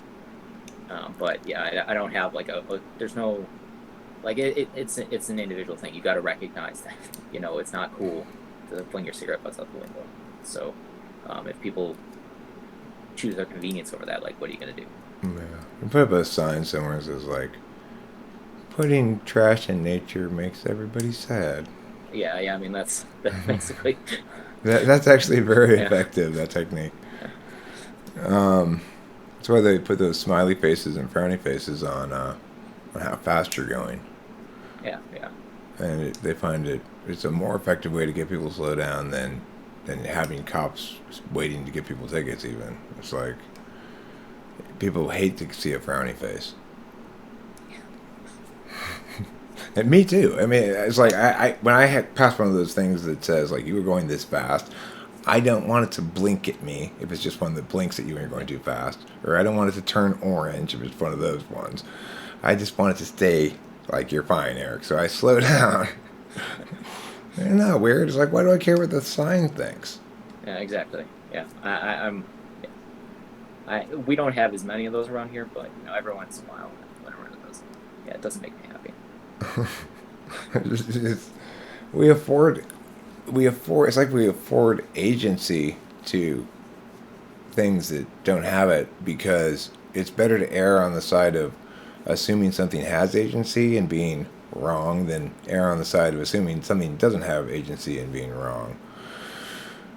But yeah, I don't have like there's no like it's an individual thing. You got to recognize that it's not cool to fling your cigarette butts out the window. So if people choose their convenience over that, like what are you gonna do? Yeah, you put up a sign somewhere that says like, putting trash in nature makes everybody sad. Yeah. I mean that's basically. That's actually very effective. That technique. That's why they put those smiley faces and frowny faces on how fast you're going. Yeah. And they find it's a more effective way to get people to slow down than having cops waiting to give people tickets. Even it's like people hate to see a frowny face. And me too. I mean, it's like I when I had passed one of those things that says like you were going this fast, I don't want it to blink at me if it's just one that blinks at you when you're going too fast, or I don't want it to turn orange if it's one of those ones. I just want it to stay Like, you're fine, Eric. So I slow down. Isn't that weird? It's like, why do I care what the sign thinks? Yeah, exactly. Yeah, I'm. Yeah. We don't have as many of those around here, but every once in a while, whenever it does, yeah, it doesn't make me happy. It's- we afford, it's like we afford agency to things that don't have it, because it's better to err on the side of assuming something has agency and being wrong than err on the side of assuming something doesn't have agency and being wrong.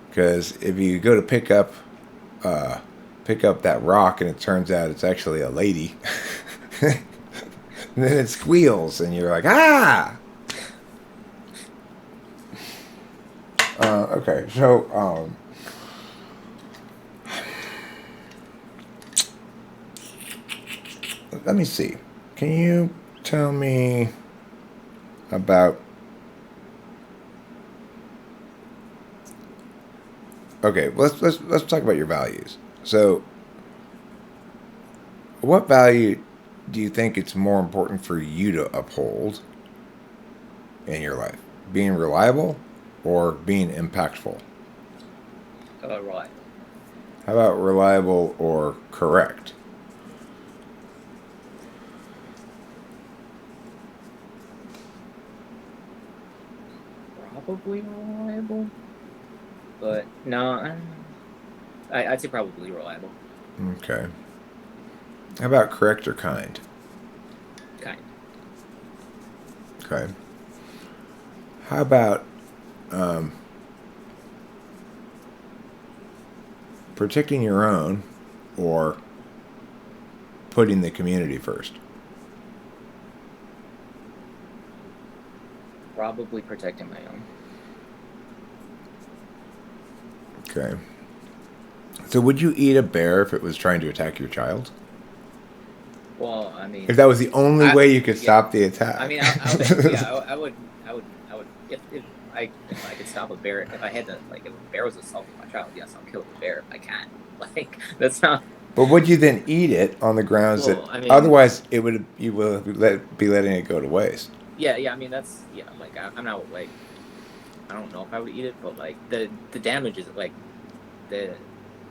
Because if you go to pick up that rock and it turns out it's actually a lady, then it squeals and you're like, ah. Okay, so let me see. Can you tell me about? Okay, let's talk about your values. So, what value do you think it's more important for you to uphold in your life? Being reliable or being impactful? Right. How about reliable or correct? Probably reliable, but no, I'd say probably reliable. Okay. How about correct or kind? Kind. Okay. How about um, protecting your own or putting the community first? Probably protecting my own. Okay. So would you eat a bear if it was trying to attack your child? Well, I mean, If that was the only way you could yeah, stop the attack? I mean, if I could stop a bear, if I had to, like, if a bear was assaulting my child, yes, I'll kill the bear if I can. Like, that's not. But would you then eat it on the grounds that Well, I mean, otherwise you will be letting it go to waste? yeah. I mean, like, I'm not like, I don't know if I would eat it, but like the damage is like the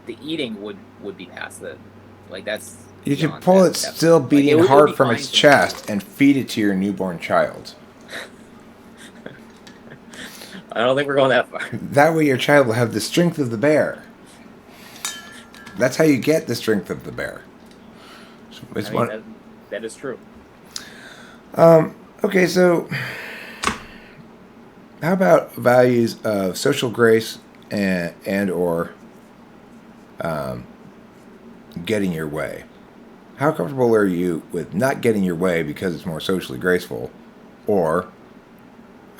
the eating would be past the, like, that's You should beyond pull that. it still Like, beating it would hard be from fine its for me to. chest and feed it to your newborn child. I don't think we're going that far. That way your child will have the strength of the bear. That's how you get the strength of the bear. It's I mean, one. that is true. Okay, so how about values of social grace and or getting your way? How comfortable are you with not getting your way because it's more socially graceful, or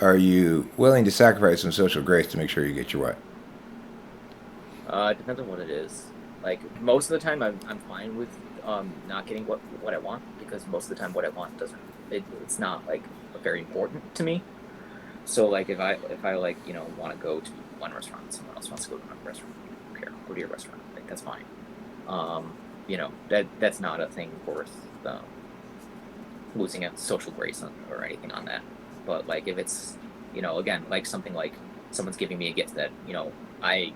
are you willing to sacrifice some social grace to make sure you get your way? It depends on what it is. Like, most of the time, I'm fine with not getting what I want, because most of the time what I want doesn't, it's not like very important to me. So like, if I like, want to go to one restaurant, someone else wants to go to another restaurant, I don't care. Go to your restaurant. Like, that's fine. That's not a thing worth losing out social grace or anything on that. But like, if it's, again, like something like someone's giving me a gift that I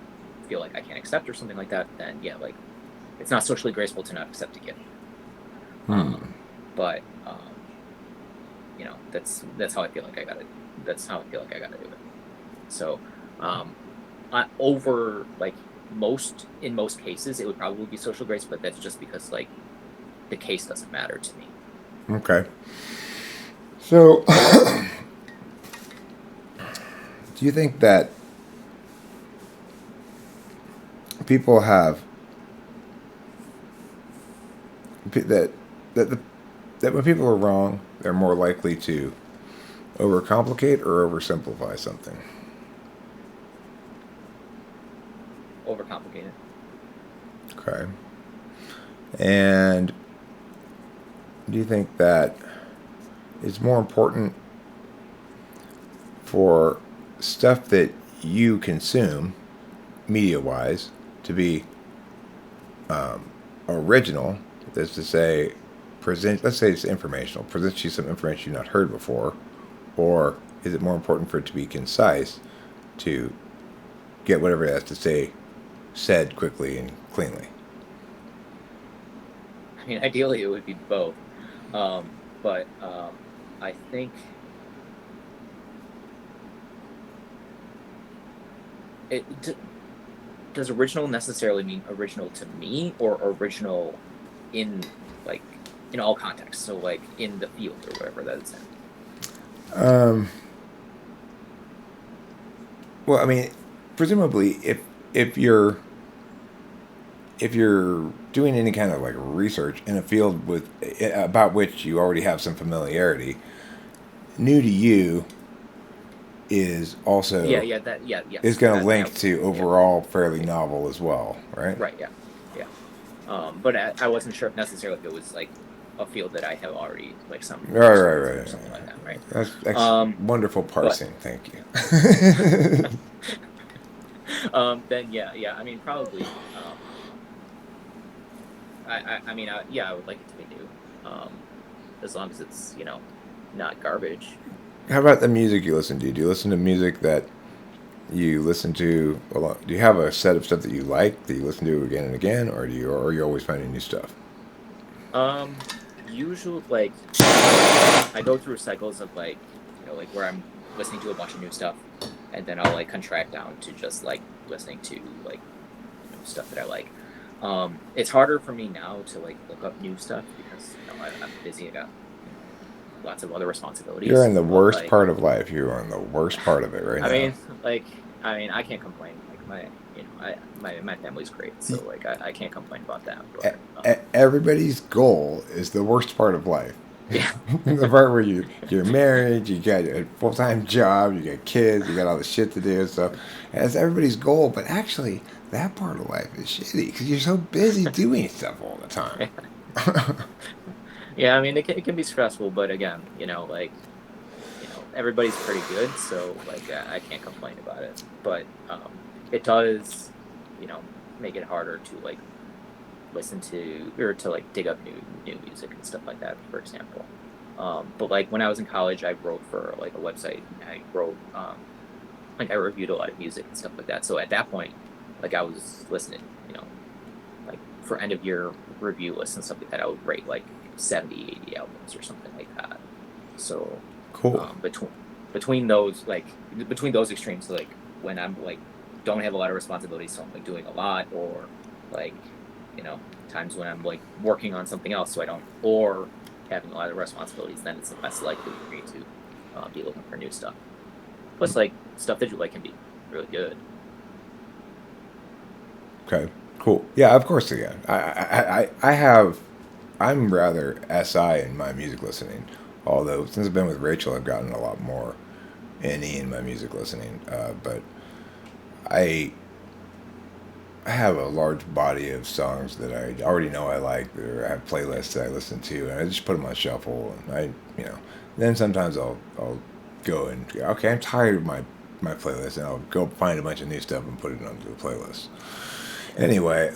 feel like I can't accept or something like that, then yeah, like, it's not socially graceful to not accept a gift. But that's how I feel like I gotta. That's how I feel like I gotta do it. So, over, like, in most cases, it would probably be social grace, but that's just because, like, the case doesn't matter to me. Okay. So, do you think that people have that that when people are wrong, they're more likely to overcomplicate or oversimplify something? Overcomplicated. Okay. And do you think that it's more important for stuff that you consume, media-wise, to be original, that's to say, present, let's say it's informational, presents you some information you've not heard before, or is it more important for it to be concise to get whatever it has to say said quickly and cleanly? I mean, ideally it would be both, but I think does original necessarily mean original to me or original in like in all contexts? So like in the field or whatever that is in. Well, I mean, presumably, if you're if you're doing any kind of like research in a field with about which you already have some familiarity, new to you is also is going to link to overall fairly novel as well, right? Right. Yeah. Yeah. But I wasn't sure if necessarily if it was like a field that I have already like some right or something like that, right? That's wonderful parsing. Thank you. Then yeah. I mean, probably. I mean, I would like it to be new, as long as it's not garbage. How about the music you listen to? Do you listen to music that you listen to a lot? Do you have a set of stuff that you like that you listen to again and again, or are you always finding new stuff? Usually, like, I go through cycles of like where I'm listening to a bunch of new stuff, and then I'll like contract down to just like listening to like stuff that I like. It's harder for me now to like look up new stuff because I'm busy. I got lots of other responsibilities. You're in the worst part of life. You're in the worst part of it right now. I mean, I can't complain. Like my family's great, so like I can't complain about that. But, everybody's goal is the worst part of life. Yeah. The part where you're married, you got a full-time job, you got kids, you got all the shit to do and stuff. And that's everybody's goal, but actually that part of life is shitty because you're so busy doing stuff all the time. Yeah, I mean, it can be stressful, but again, everybody's pretty good, so like I can't complain about it. But it does, make it harder to like listen to or to like dig up new music and stuff like that, for example. But like when I was in college, I wrote for like a website. And I wrote like I reviewed a lot of music and stuff like that. So at that point, like I was listening, like for end of year review lists and stuff like that, I would rate like 70, 80 albums or something like that. So cool. Between those extremes, like when I'm like don't have a lot of responsibilities, so I'm like doing a lot, or like times when I'm like working on something else, so I don't, or having a lot of responsibilities, then it's less likely for me to be looking for new stuff. Plus, like stuff that you like can be really good. Okay, cool. Yeah, of course. Again, I'm rather SI in my music listening. Although since I've been with Rachel, I've gotten a lot more NE in my music listening. But I have a large body of songs that I already know I like. That I have playlists that I listen to, and I just put them on shuffle. And then sometimes I'll go and go, okay, I'm tired of my playlist, and I'll go find a bunch of new stuff and put it onto the playlist. Anyway,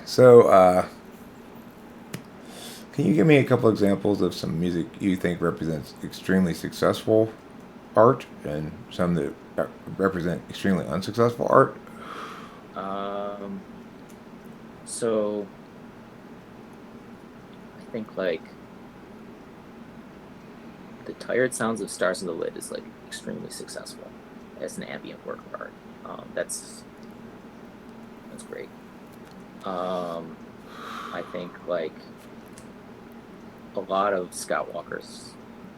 so can you give me a couple examples of some music you think represents extremely successful art and some that represent extremely unsuccessful art? So I think like the Tired Sounds of Stars in the Lid is like extremely successful as an ambient work of art. That's great. I think like a lot of Scott Walker's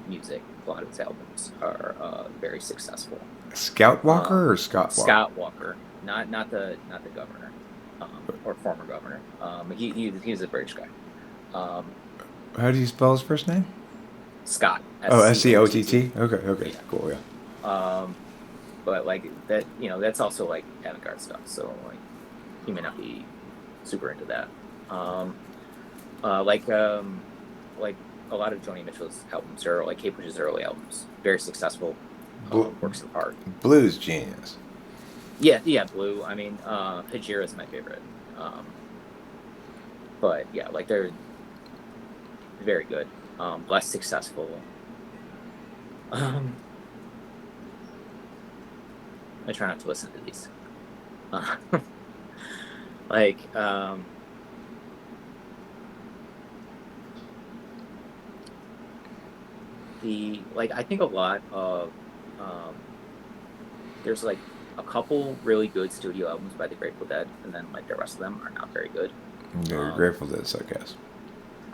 music, a lot of his albums are very successful. Scout Walker or Scott Walker? Scott Walker, not the governor, or former governor. He's a British guy. How do you spell his first name? Scott. Scott. Okay, yeah. Cool, yeah. But like that, that's also like avant-garde stuff. So like, he may not be super into that. Like a lot of Joni Mitchell's albums, or like Kate Bush's early albums, very successful works of art. Blues genius. Yeah, Blue. I mean, Hajira is my favorite. But yeah, like very good. Less successful. Um, I try not to listen to these. Uh, like the like I think a lot of there's like a couple really good studio albums by the Grateful Dead, and then like the rest of them are not very good. They're Um, Grateful Dead, so I guess.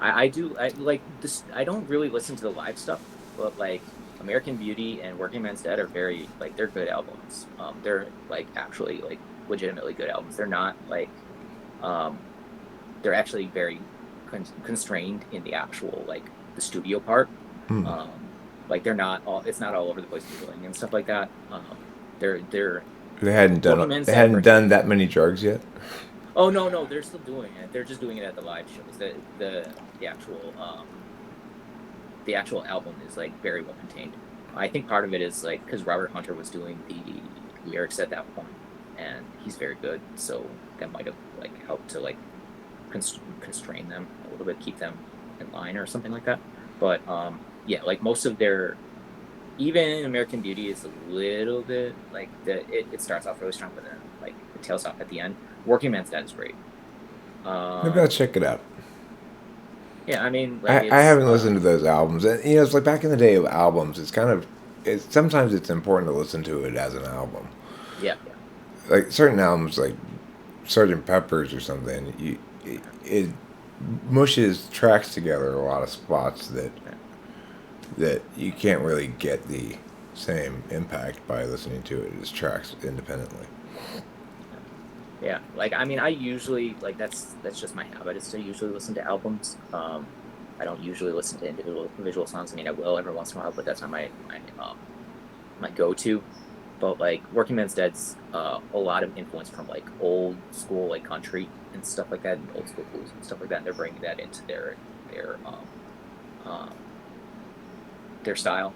I do I like this. I don't really listen to the live stuff, but like American Beauty and Working Man's Dead are very like they're good albums. They're like actually like legitimately good albums. They're not like um, they're actually very constrained in the actual like the studio part. Hmm. Um, like they're not all it's not all over the place doing and stuff like that. They're They hadn't Working done Man's they Dead, for hadn't done example. that many drugs yet. Oh no, they're still doing it. They're just doing it at the live shows. The the actual album is like very well contained. I think part of it is like because Robert Hunter was doing the lyrics at that point, and he's very good. So that might have like helped to like constrain them a little bit, keep them in line or something like that. But yeah, like most of their even American Beauty is a little bit like it starts off really strong, but then like it tails off at the end. Working Man's Dead is great. Maybe I'll Um, check it out. yeah, I mean like I it's haven't listened to those albums, and it's like back in the day of albums. It's kind of sometimes it's important to listen to it as an album. yeah, yeah. Like certain albums, like Sergeant Pepper's or something, it mushes tracks together a lot of spots that you can't really get the same impact by listening to it as tracks independently. Yeah, like I mean, I usually like that's just my habit is to usually listen to albums. I don't usually listen to individual songs. I mean, I will every once in a while, but that's not my go to. But like Working Man's Dead's a lot of influence from like old school like country and stuff like that, and old school blues and stuff like that. And they're bringing that into their um, their style.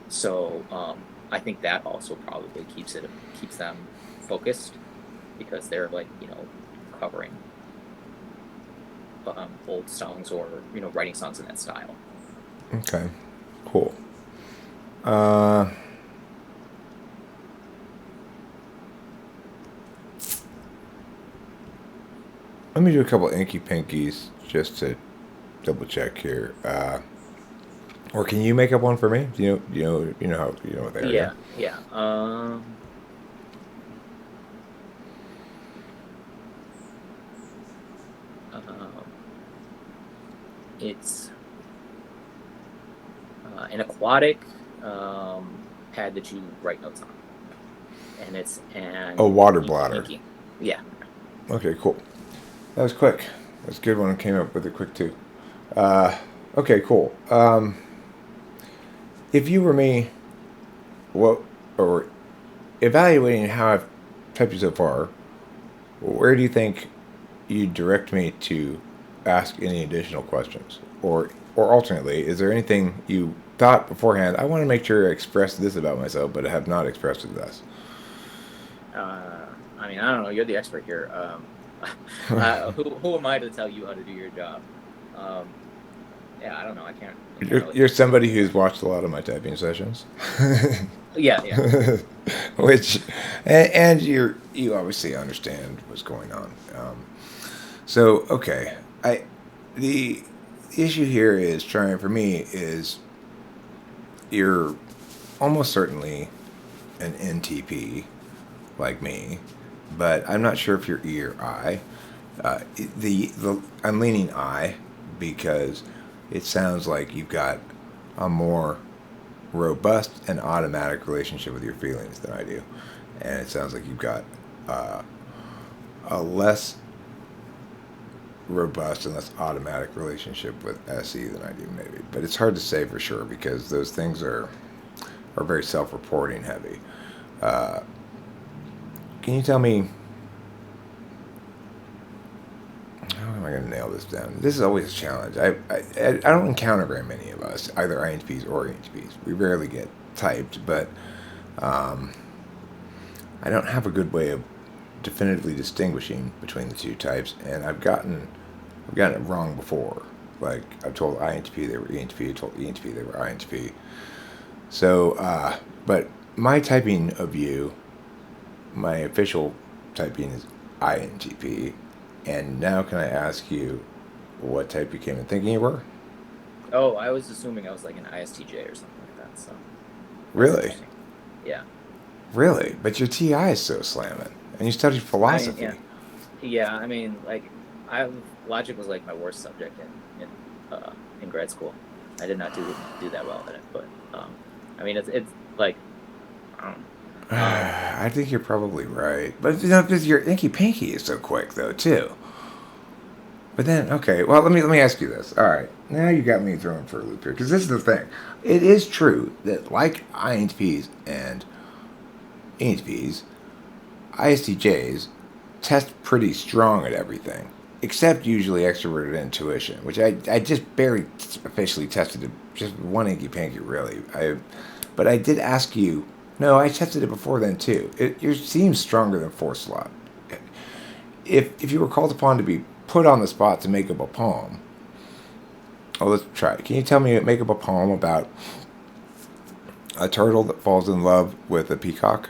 So I think that also probably keeps them focused because they're like covering old songs or writing songs in that style. Okay, cool. Uh, Let me do a couple inky pinkies just to double check here. Or can you make up one for me? You know what they are, yeah? Yeah, yeah. Um, it's an aquatic pad that you write notes on, and it's Oh, an water inky bladder. pinky. Yeah. Okay, cool. That was quick. That's a good one. I came up with it quick too. Uh, okay, cool. If you were me, what or evaluating how I've typed you so far, where do you think you direct me to ask any additional questions? Or alternately, is there anything you thought beforehand? I want to make sure I express this about myself, but I have not expressed it thus. I mean, I don't know. You're the expert here. Who am I to tell you how to do your job? Um, yeah, I don't know. I can't really You're think of somebody anything. who's watched a lot of my typing sessions, Yeah, yeah, which and you obviously understand what's going on. So okay, I the issue here is trying for me is you're almost certainly an NTP like me, but I'm not sure if you're E or I. The I'm leaning I because it sounds like you've got a more robust and automatic relationship with your feelings than I do, and it sounds like you've got uh, a less robust and less automatic relationship with SE than I do maybe. But it's hard to say for sure because those things are very self-reporting heavy. Uh, can you tell me how am I going to nail this down? This is always a challenge. I don't encounter very many of us, either INTPs or ENTPs. We rarely get typed, but um, I don't have a good way of definitively distinguishing between the two types, and I've gotten it wrong before. Like, I've told INTP they were ENTP, I told ENTP they were INTP. So, but my typing of you, my official typing is INTP. And now can I ask you what type you came in thinking you were? Oh, I was assuming I was like an ISTJ or something like that. So that's Really? interesting. Yeah. Really? But your TI is so slamming. And you studied I mean, philosophy. yeah, yeah. I mean, like, I logic was like my worst subject in grad school. I did not do that well in it, but I mean, it's like, um, um, I think you're probably right. But, because your inky pinky is so quick, though, too. But then, okay, well, let me ask you this. All right, now you got me thrown for a loop here, because this is the thing. It is true that, like INTPs and ENTPs, ISTJs test pretty strong at everything, except usually extroverted intuition, which I just barely officially tested it, just one inky pinky, really. But I did ask you. No, I tested it before then too. It seems stronger than fourth slot. If you were called upon to be put on the spot to make up a poem, oh, let's try it. Can you tell me make up a poem about a turtle that falls in love with a peacock?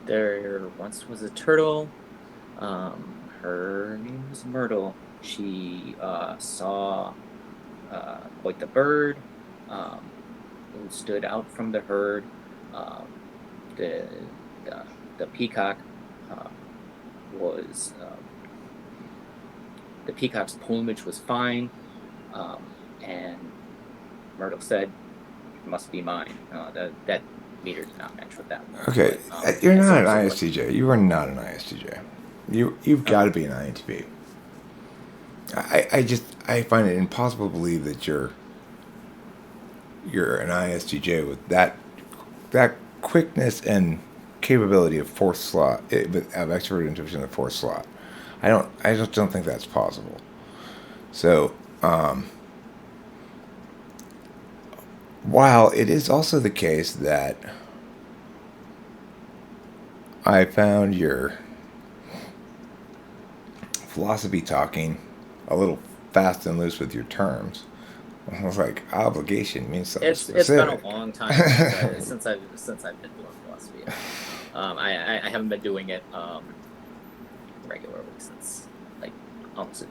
there once was a turtle. Her name was Myrtle. She saw like the bird who stood out from the herd. Um, the, the peacock uh, was the peacock's plumage was fine, and Myrtle said, "It must be mine." That meter did not match with that one. Okay, But, you're not an so ISTJ. You are not an ISTJ. You've got to be an INTP. I find it impossible to believe that you're an ISTJ with that quickness and capability of fourth slot, of extrovert intuition in the fourth slot. I just don't think that's possible. So, while it is also the case that I found your philosophy talking a little fast and loose with your terms. I was like, obligation means something it's been a specific. long time since I've been doing philosophy. I haven't been doing it regularly since like almost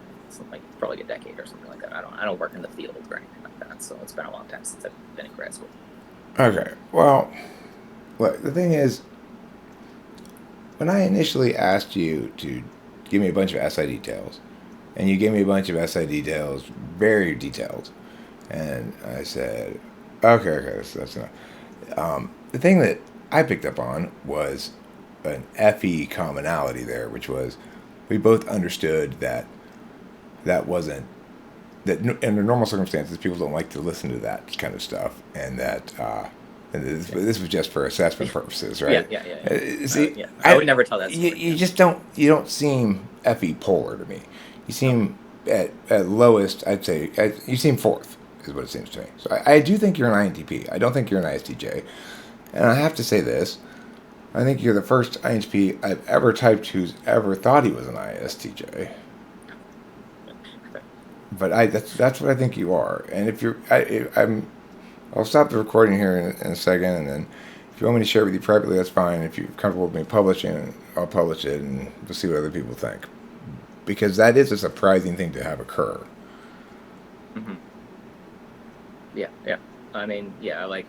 like probably a decade or something like that. I don't work in the field or anything like that, so it's been a long time since I've been in grad school. Okay, well, look, the thing is, when I initially asked you to give me a bunch of SI details, and you gave me a bunch of SI details, very detailed, and I said, okay, that's enough. The thing that I picked up on was an FE commonality there, which was we both understood that wasn't that under normal circumstances people don't like to listen to that kind of stuff, and that and this was just for assessment purposes, right? See, Yeah. I would never tell that story. you just don't seem FE polar to me. You seem at lowest, I'd say you seem fourth is what it seems to me. So I do think you're an INTP. I don't think you're an ISTJ, and I have to say this. I think you're the first INTP I've ever typed who's ever thought he was an ISTJ. But that's what I think you are. And if you're, I'll stop the recording here in a second, and then if you want me to share it with you privately, that's fine. If you're comfortable with me publishing, I'll publish it, and we'll see what other people think. Because that is a surprising thing to have occur. Mm-hmm. Yeah. I mean, yeah, like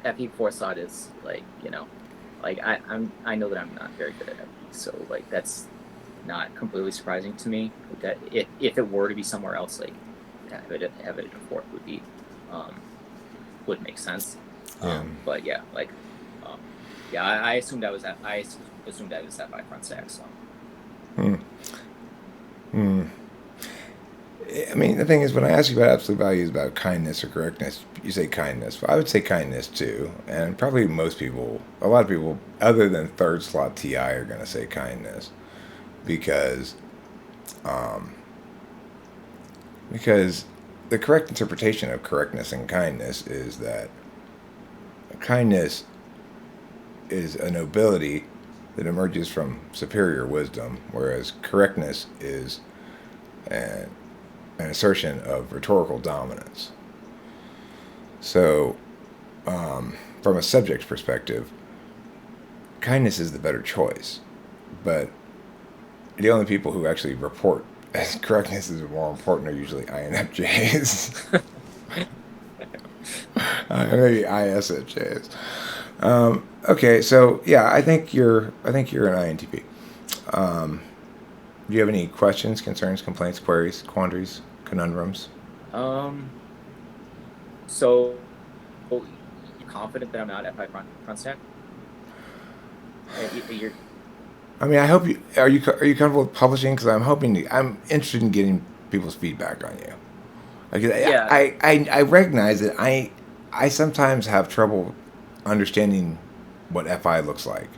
FE forethought is like, like I know that I'm not very good at FE, so like that's not completely surprising to me. That if it were to be somewhere else, like have it in fourth would make sense. But yeah, like I assumed I assumed I was at FI front stack. So. I mean, the thing is, when I ask you about absolute values, about kindness or correctness, you say kindness. But I would say kindness too, and probably a lot of people, other than third slot TI, are going to say kindness, because the correct interpretation of correctness and kindness is that kindness is a nobility that emerges from superior wisdom, whereas correctness is an, an assertion of rhetorical dominance. So, from a subject perspective, kindness is the better choice, but the only people who actually report as correctness is more important are usually INFJs. Maybe ISFJs. Okay, so yeah, I think you're an INTP. Do you have any questions, concerns, complaints, queries, quandaries, conundrums? Um, so you're confident that I'm not FI front stack? You're I mean, I hope you are you comfortable with publishing? Because I'm interested in getting people's feedback on you. Like, yeah, I recognize that I sometimes have trouble understanding what FI looks like.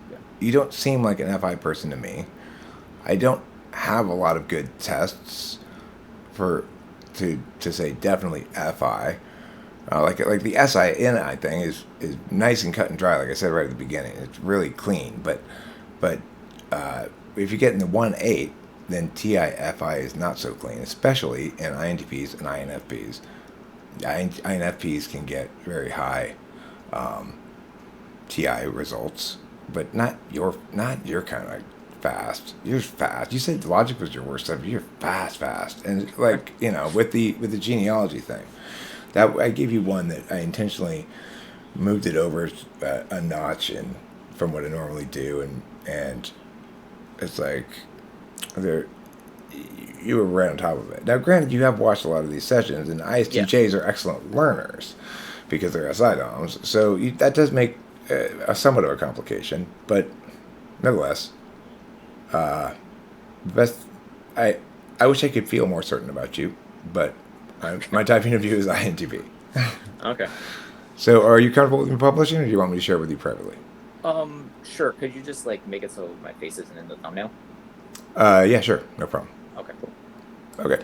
yeah, You don't seem like an FI person to me. I don't have a lot of good tests for to say definitely FI. Like the SINI thing is nice and cut and dry. Like I said right at the beginning, it's really clean. But if you get in the 1-8, then TIFI is not so clean, especially in INTPs and INFPs. INFPs can get very high TI results, but not your kind of fast. You're fast. You said logic was your worst subject. You're fast, and like with the genealogy thing, that I gave you one that I intentionally moved it over a notch and from what I normally do, and it's like there you were right on top of it. Now, granted, you have watched a lot of these sessions, and yeah. ISTJs are excellent learners because they're SI DOMs, so that does make a somewhat of a complication, but nevertheless, best I wish I could feel more certain about you, but my typing of you is INTP. Okay. So, are you comfortable with me publishing, or do you want me to share it with you privately? Sure. Could you just like make it so my face isn't in the thumbnail? Yeah, sure, no problem. Okay, cool. Okay.